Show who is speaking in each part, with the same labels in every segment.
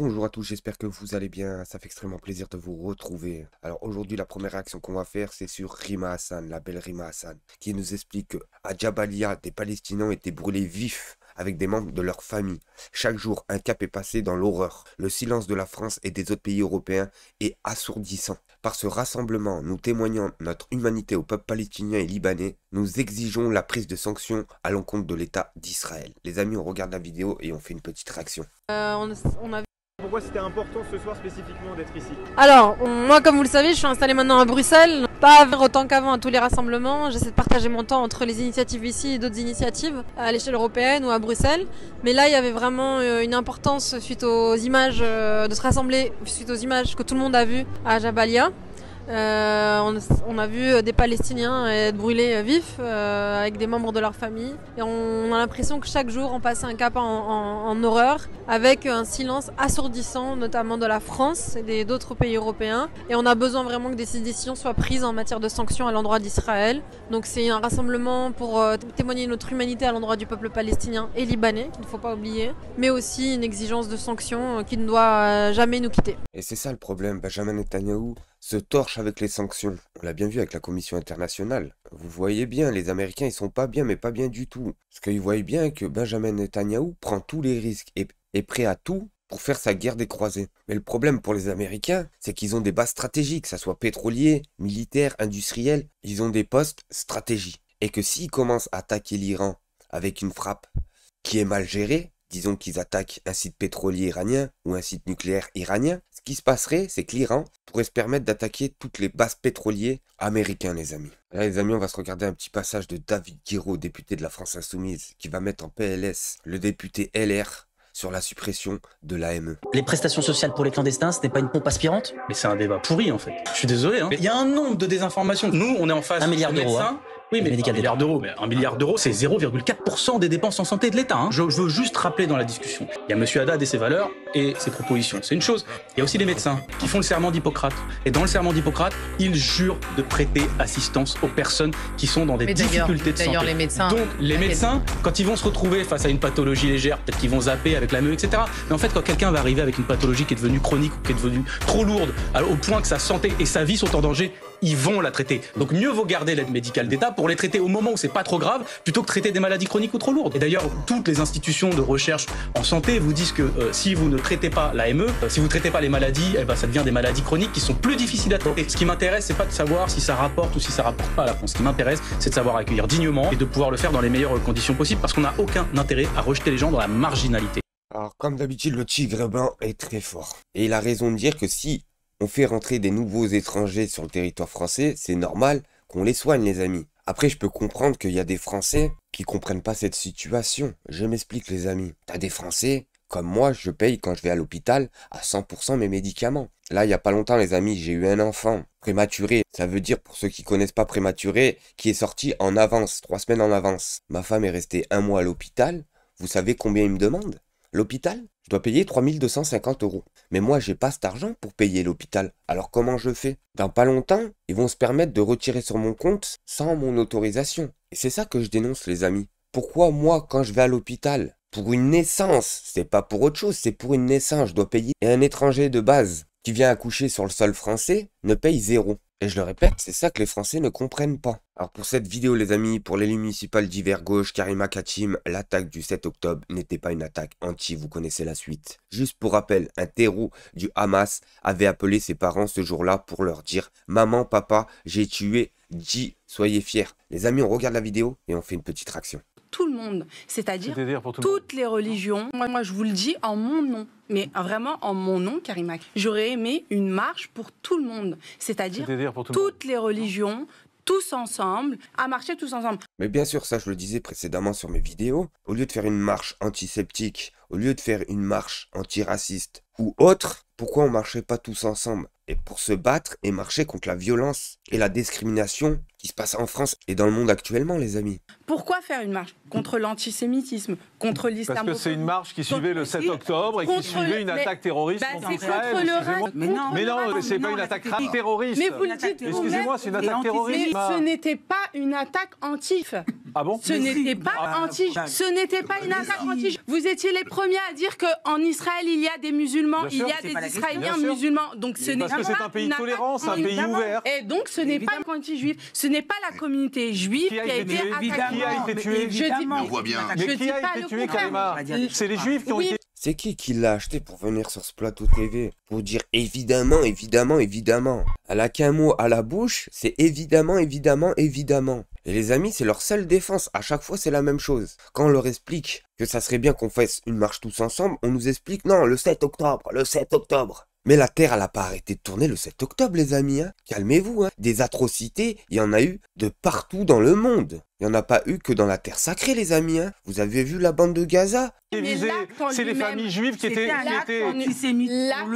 Speaker 1: Bonjour à tous, j'espère que vous allez bien, ça fait extrêmement plaisir de vous retrouver. Alors aujourd'hui la première réaction qu'on va faire c'est sur Rima Hassan, la belle Rima Hassan, qui nous explique qu'à Jabalia, des Palestiniens ont été brûlés vifs avec des membres de leur famille. Chaque jour, un cap est passé dans l'horreur. Le silence de la France et des autres pays européens est assourdissant. Par ce rassemblement, nous témoignons notre humanité au peuple palestinien et libanais. Nous exigeons la prise de sanctions à l'encontre de l'État d'Israël. Les amis, on regarde la vidéo et on fait une petite réaction.
Speaker 2: On a...
Speaker 3: Pourquoi c'était important ce soir spécifiquement d'être ici?
Speaker 2: Alors, moi comme vous le savez, je suis installée maintenant à Bruxelles. Pas autant qu'avant à tous les rassemblements. J'essaie de partager mon temps entre les initiatives ici et d'autres initiatives à l'échelle européenne ou à Bruxelles. Mais là, il y avait vraiment une importance suite aux images, de se rassembler suite aux images que tout le monde a vues à Jabalia. On a vu des Palestiniens être brûlés vifs avec des membres de leur famille et on a l'impression que chaque jour on passe un cap en horreur avec un silence assourdissant notamment de la France et d'autres pays européens et on a besoin vraiment que des décisions soient prises en matière de sanctions à l'endroit d'Israël. Donc c'est un rassemblement pour témoigner notre humanité à l'endroit du peuple palestinien et libanais qu'il ne faut pas oublier, mais aussi une exigence de sanctions qui ne doit jamais nous quitter.
Speaker 1: Et c'est ça le problème, Benjamin Netanyahou se torche avec les sanctions. On l'a bien vu avec la Commission internationale. Vous voyez bien, les Américains, ils sont pas bien, mais pas bien du tout. Parce qu'ils voient bien que Benjamin Netanyahou prend tous les risques et est prêt à tout pour faire sa guerre des croisés. Mais le problème pour les Américains, c'est qu'ils ont des bases stratégiques, que ça soit pétrolier, militaire, industriel, ils ont des postes stratégiques. Et que s'ils commencent à attaquer l'Iran avec une frappe qui est mal gérée, disons qu'ils attaquent un site pétrolier iranien ou un site nucléaire iranien, ce qui se passerait, c'est que l'Iran pourrait se permettre d'attaquer toutes les bases pétrolières américaines, les amis. Là, les amis, on va se regarder un petit passage de David Guiraud, député de la France Insoumise, qui va mettre en PLS le député LR sur la suppression de l'AME.
Speaker 4: Les prestations sociales pour les clandestins, ce n'est pas une pompe aspirante?
Speaker 5: Mais c'est un débat pourri en fait. Je suis désolé. Hein. Il y a un nombre de désinformations. Nous, on est en face
Speaker 4: 1 milliard d'euros.
Speaker 5: Oui, mais 1 milliard d'euros. Mais 1 milliard d'euros, c'est 0,4% des dépenses en santé de l'État. Hein. Je veux juste rappeler dans la discussion. Il y a M. Haddad et ses valeurs et ses propositions. C'est une chose. Il y a aussi les médecins qui font le serment d'Hippocrate. Et dans le serment d'Hippocrate, ils jurent de prêter assistance aux personnes qui sont dans des difficultés de santé.
Speaker 6: D'ailleurs, les médecins.
Speaker 5: Donc, les médecins, quand ils vont se retrouver face à une pathologie légère, peut-être qu'ils vont zapper avec la ME, etc. Mais en fait, quand quelqu'un va arriver avec une pathologie qui est devenue chronique ou qui est devenue trop lourde, au point que sa santé et sa vie sont en danger, ils vont la traiter. Donc mieux vaut garder l'aide médicale d'État pour les traiter au moment où c'est pas trop grave, plutôt que traiter des maladies chroniques ou trop lourdes. Et d'ailleurs, toutes les institutions de recherche en santé vous disent que si vous ne traitez pas l'AME, si vous ne traitez pas les maladies, eh ben, ça devient des maladies chroniques qui sont plus difficiles à traiter. Ce qui m'intéresse, c'est pas de savoir si ça rapporte ou si ça rapporte pas à la France. Ce qui m'intéresse, c'est de savoir accueillir dignement et de pouvoir le faire dans les meilleures conditions possibles, parce qu'on n'a aucun intérêt à rejeter les gens dans la marginalité.
Speaker 1: Alors, comme d'habitude, le tigre blanc est très fort. Et il a raison de dire que si on fait rentrer des nouveaux étrangers sur le territoire français, c'est normal qu'on les soigne, les amis. Après, je peux comprendre qu'il y a des Français qui comprennent pas cette situation. Je m'explique, les amis. T'as des Français, comme moi, je paye quand je vais à l'hôpital à 100% mes médicaments. Là, il y a pas longtemps, les amis, j'ai eu un enfant prématuré. Ça veut dire, pour ceux qui connaissent pas prématuré, qui est sorti en avance, 3 semaines en avance. Ma femme est restée 1 mois à l'hôpital. Vous savez combien il me demande? L'hôpital? Je dois payer 3250 €. Mais moi, j'ai pas cet argent pour payer l'hôpital. Alors comment je fais? Dans pas longtemps, ils vont se permettre de retirer sur mon compte sans mon autorisation. Et c'est ça que je dénonce, les amis. Pourquoi moi, quand je vais à l'hôpital, pour une naissance, c'est pas pour autre chose, c'est pour une naissance, je dois payer. Et un étranger de base qui vient accoucher sur le sol français ne paye 0. Et je le répète, c'est ça que les Français ne comprennent pas. Alors pour cette vidéo, les amis, pour l'élu municipal d'hiver gauche, Karima Kachim, l'attaque du 7 octobre n'était pas une attaque anti, vous connaissez la suite. Juste pour rappel, un terreau du Hamas avait appelé ses parents ce jour-là pour leur dire « Maman, papa, j'ai tué, dis, soyez fiers ». Les amis, on regarde la vidéo et on fait une petite réaction.
Speaker 6: Tout le monde, c'est-à-dire toutes les religions. Moi, je vous le dis en mon nom, mais vraiment en mon nom, Karima. J'aurais aimé une marche pour tout le monde, c'est-à-dire toutes les religions, tous ensemble, à marcher tous ensemble.
Speaker 1: Mais bien sûr, ça je le disais précédemment sur mes vidéos, au lieu de faire une marche antiseptique, au lieu de faire une marche antiraciste ou autre, pourquoi on marcherait pas tous ensemble? Et pour se battre et marcher contre la violence et la discrimination qui se passe en France et dans le monde actuellement, les amis.
Speaker 6: Pourquoi faire une marche contre l'antisémitisme, contre l'islamophobie?
Speaker 7: Parce que c'est une marche qui suivait le 7 octobre et qui suivait une attaque terroriste contre Israël. Mais non, c'est pas une attaque terroriste.
Speaker 6: Mais vous le dites vous-même.
Speaker 7: Excusez-moi, c'est une attaque terroriste.
Speaker 6: Mais ce n'était pas une attaque anti-juif.
Speaker 7: Ah bon?
Speaker 6: Ce n'était pas anti-juif. Ce n'était pas une attaque anti-juif. Vous étiez les premiers à dire qu'en Israël, il y a des musulmans, il y a des Israéliens musulmans. Donc ce n'est pas
Speaker 7: parce que c'est un pays tolérant, c'est un pays ouvert.
Speaker 6: Et donc ce n'est pas anti-juif. Ce n'est pas la communauté juive qui a été attaquée.
Speaker 7: Qui a été tué?
Speaker 8: On voit bien.
Speaker 7: Mais qui a été tué, Karima? C'est les Juifs qui ont été...
Speaker 1: C'est qui l'a acheté pour venir sur ce plateau TV? Pour dire évidemment, évidemment, évidemment. Elle a qu'un mot à la bouche, c'est évidemment, évidemment, évidemment. Et les amis, c'est leur seule défense. À chaque fois, c'est la même chose. Quand on leur explique que ça serait bien qu'on fasse une marche tous ensemble, on nous explique non, le 7 octobre, le 7 octobre. Mais la Terre, elle a pas arrêté de tourner le 7 octobre, les amis. Hein. Calmez-vous. Hein. Des atrocités, il y en a eu de partout dans le monde. Il n'y en a pas eu que dans la Terre sacrée, les amis. Hein. Vous avez vu la bande de Gaza?
Speaker 7: C'est les familles juives qui étaient...
Speaker 6: L'acte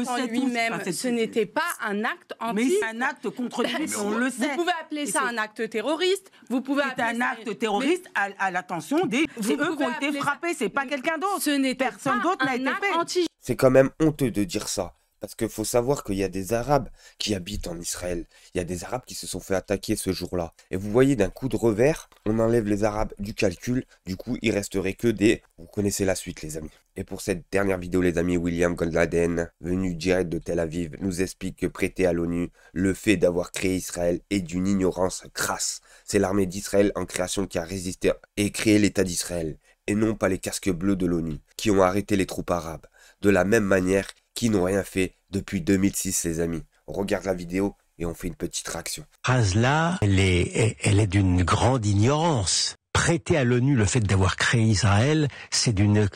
Speaker 6: en lui-même, ce n'était pas un acte anti...
Speaker 9: Mais c'est un acte contre les juifs, on le sait.
Speaker 6: Vous pouvez appeler ça un acte terroriste. Vous pouvez
Speaker 9: appeler un acte terroriste à l'attention des... C'est eux qui ont été frappés, c'est pas quelqu'un d'autre. Personne d'autre n'a été fait.
Speaker 1: C'est quand même honteux de dire ça. Parce qu'il faut savoir qu'il y a des Arabes qui habitent en Israël. Il y a des Arabes qui se sont fait attaquer ce jour-là. Et vous voyez, d'un coup de revers, on enlève les Arabes du calcul. Du coup, il resterait que des... Vous connaissez la suite, les amis. Et pour cette dernière vidéo, les amis, William Goldladen, venu direct de Tel Aviv, nous explique que prêter à l'ONU le fait d'avoir créé Israël est d'une ignorance crasse. C'est l'armée d'Israël en création qui a résisté et créé l'État d'Israël. Et non pas les casques bleus de l'ONU, qui ont arrêté les troupes arabes. De la même manière qui n'ont rien fait depuis 2006, les amis. On regarde la vidéo et on fait une petite réaction.
Speaker 10: Phrase-là, elle est d'une grande ignorance. Prêter à l'ONU le fait d'avoir créé Israël, c'est d'une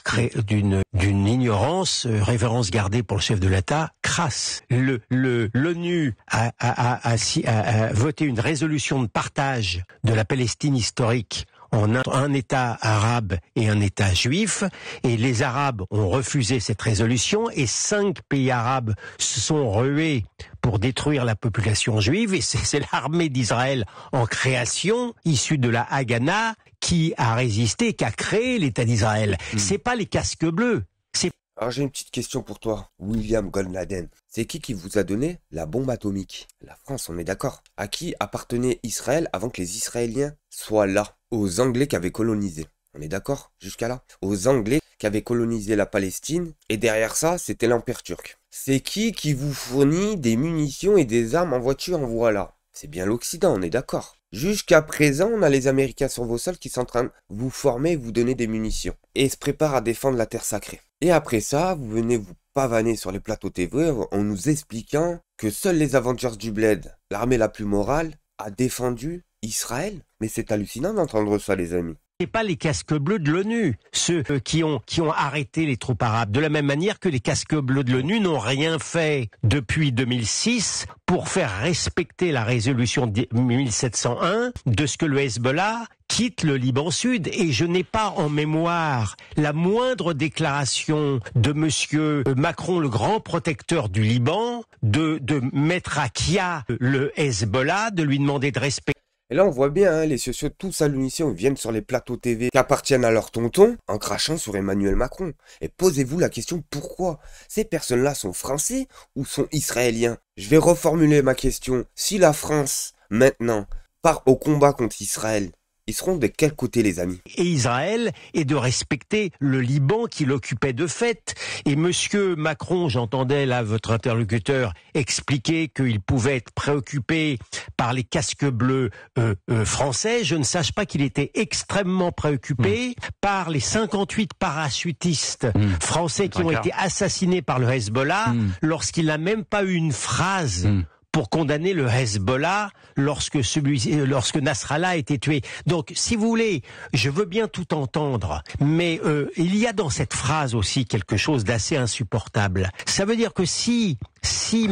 Speaker 10: ignorance, révérence gardée pour le chef de l'État, crasse. L'ONU a voté une résolution de partage de la Palestine historique en un État arabe et un État juif, et les Arabes ont refusé cette résolution, et 5 pays arabes se sont rués pour détruire la population juive, et c'est l'armée d'Israël en création, issue de la Haganah, qui a résisté, qui a créé l'État d'Israël. C'est pas les casques bleus.
Speaker 1: Alors j'ai une petite question pour toi, William Goldladen. C'est qui vous a donné la bombe atomique? La France, on est d'accord. À qui appartenait Israël avant que les Israéliens soient là? Aux Anglais qui avaient colonisé. On est d'accord jusqu'à là? Aux Anglais qui avaient colonisé la Palestine, et derrière ça, c'était l'Empire turc. C'est qui vous fournit des munitions et des armes en voiture en voilà? C'est bien l'Occident, on est d'accord. Jusqu'à présent, on a les Américains sur vos sols qui sont en train de vous former et vous donner des munitions. Et se préparent à défendre la terre sacrée. Et après ça, vous venez vous pavaner sur les plateaux TV en nous expliquant que seuls les Avengers du Bled, l'armée la plus morale, a défendu Israël. Mais c'est hallucinant d'entendre ça, les amis.
Speaker 10: C'est pas les casques bleus de l'ONU, ceux qui ont arrêté les troupes arabes. De la même manière que les casques bleus de l'ONU n'ont rien fait depuis 2006 pour faire respecter la résolution 1701 de ce que le Hezbollah quitte le Liban Sud. Et je n'ai pas en mémoire la moindre déclaration de monsieur Macron, le grand protecteur du Liban, de mettre à Kia le Hezbollah, de lui demander de respecter.
Speaker 1: Et là, on voit bien, hein, les sociaux tous à l'unisson viennent sur les plateaux TV qui appartiennent à leur tonton en crachant sur Emmanuel Macron. Et posez-vous la question, pourquoi? Ces personnes-là sont français ou sont israéliens? Je vais reformuler ma question. Si la France, maintenant, part au combat contre Israël, ils seront de quel côté, les amis?
Speaker 10: Et Israël est de respecter le Liban qui l'occupait de fait. Et monsieur Macron, j'entendais là votre interlocuteur expliquer qu'il pouvait être préoccupé par les casques bleus français. Je ne sache pas qu'il était extrêmement préoccupé par les 58 parachutistes français qui ont été assassinés par le Hezbollah lorsqu'il n'a même pas eu une phrase pour condamner le Hezbollah lorsque Nasrallah a été tué. Donc, si vous voulez, je veux bien tout entendre, mais il y a dans cette phrase aussi quelque chose d'assez insupportable. Ça veut dire que si si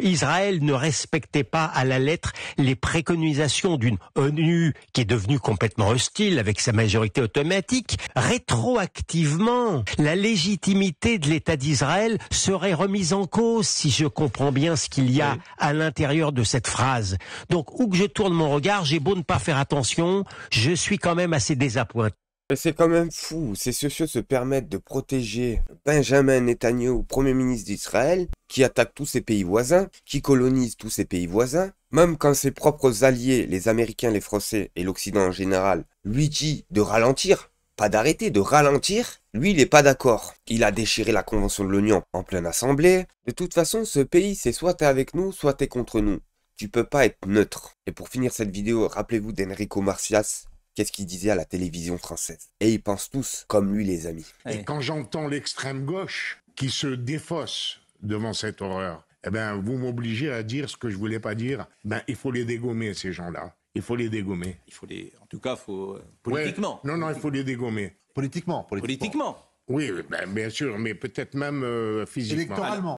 Speaker 10: Israël ne respectait pas à la lettre les préconisations d'une ONU qui est devenue complètement hostile avec sa majorité automatique, rétroactivement, la légitimité de l'État d'Israël serait remise en cause, si je comprends bien ce qu'il y a à l'intérieur de cette phrase. Donc, où que je tourne mon regard, j'ai beau ne pas faire attention, je suis quand même assez désappointé.
Speaker 1: C'est quand même fou, ces sociaux se permettent de protéger Benjamin Netanyahou, Premier ministre d'Israël, qui attaque tous ses pays voisins, qui colonise tous ses pays voisins, même quand ses propres alliés, les Américains, les Français et l'Occident en général, lui dit de ralentir, pas d'arrêter, de ralentir, lui il n'est pas d'accord. Il a déchiré la Convention de l'ONU en pleine assemblée. De toute façon, ce pays, c'est soit t'es avec nous, soit t'es contre nous. Tu peux pas être neutre. Et pour finir cette vidéo, rappelez-vous d'Enrico Macias. Qu'est-ce qu'il disait à la télévision française? Et ils pensent tous comme lui, les amis.
Speaker 8: Et quand j'entends l'extrême gauche qui se défausse devant cette horreur, eh ben, vous m'obligez à dire ce que je voulais pas dire. Ben, il faut les dégommer, ces gens-là. Il faut les dégommer.
Speaker 11: En tout cas, politiquement.
Speaker 8: Ouais. Non, il faut les dégommer.
Speaker 11: Politiquement.
Speaker 8: Oui, ben, bien sûr, mais peut-être même physiquement.
Speaker 11: Électoralement.